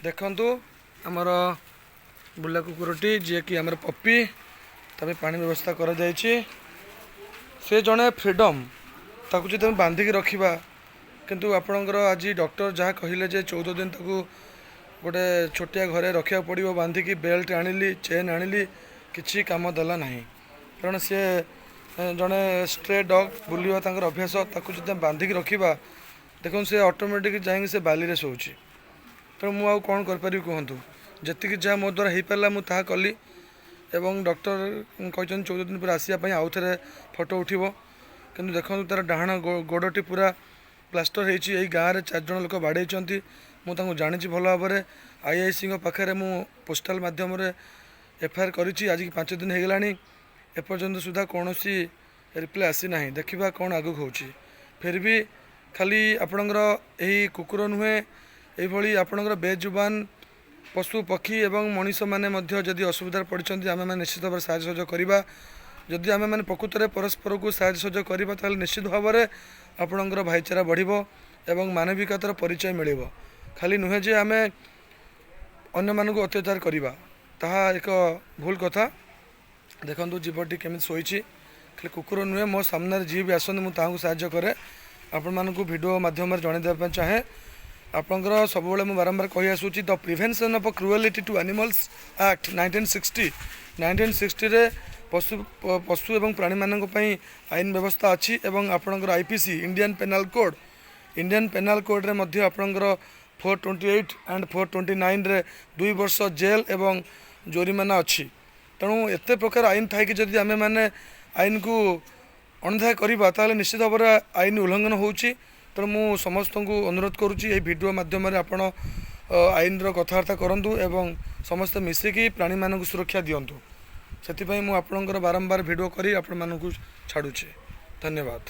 देखु आमर बुला कुकुरटी जी कि आमर पप्पी तमें पानी व्यवस्था कर से जड़े फ्रीडम ताकू जो तुम बांधिकी रखा किंतु आपणकर आज डॉक्टर जहाँ कहले 14 दिन तक गोटे छोटिया घरे रखा पड़ो बांधिकी बेल्ट आनिली चेन आनिली किसी काम देला ना कारण सी जड़े स्ट्रे डग बुलवा अभ्यास ताकू जो बांधिकी रखा देखो सी ऑटोमेटिक जाए से बाली रे शोची तेणु मुझे कौन कर कहतु जी जहाँ मो द्वारा हो पारा मुझे कली एवं डॉक्टर कहते 14 दिन पर आसापी आउ थे फोटो उठो कि देखो तार डाण गोड़टी पूरा प्लास्टर होती गाँव में 4 जन लोक बाड़े मुझे जानी भल भाव में आईआईसी पाखे मु पोस्टाल मध्यम एफआईआर करी आज 5 दिन होगा एपर्यंत सुधा कौन रिप्लाई आसी ना देखा कौन आगक हो फिर भी खाली आपणकर यही कुकुर नुहे ये आपणकर बेजुबान पशु पक्षी एवं मनीष मैंने जदि असुविधा पड़ते आम मैंने निश्चित भाव साहय सहयोग करवा जदि आम मैंने प्रकृत में परस्पर को साहय सहयोग करवा ताल निश्चित भाव में आपणकर भाईचारा बढ़िबो एवं मानविकतार परिचय मिलिबो खाली नुहे जे आम अन्य मानक अत्याचार करवा ताहा एक भूल कथा देखु जीवटी केमी शोची खाली कुकुर नुहे मो सामने जी भी आसते मुझे साहय करे आपण मानक भिडियो माध्यम जनईदेवा चाहे आपंकर सब बारंबार कही आसूँ the prevention of cruelty to animals act 1960 रे पशु एवं प्राणी मानक पई आईन व्यवस्था अच्छी एवं आपंकर आईपीसी इंडियन पेनाल कोड रे मध्य आपंकर 428 एंड 429 रे 2 वर्ष जेल एवं जोरिमाना अच्छी तेणु एत प्रकार आईन थाई कि जदि आमे माने आईन को अणदेखा करवा ताले निश्चित भाव में आईन उल्लंघन होची तेणु मु समस्त को अनुरोध करुँची ये वीडियो माध्यम आपण आईन कथबार्ता करूँ एवं समस्त मिसिकी प्राणी मानक सुरक्षा दिंतु से मुझे बारंबार वीडियो करी आपण मानक छाड़ुचे धन्यवाद।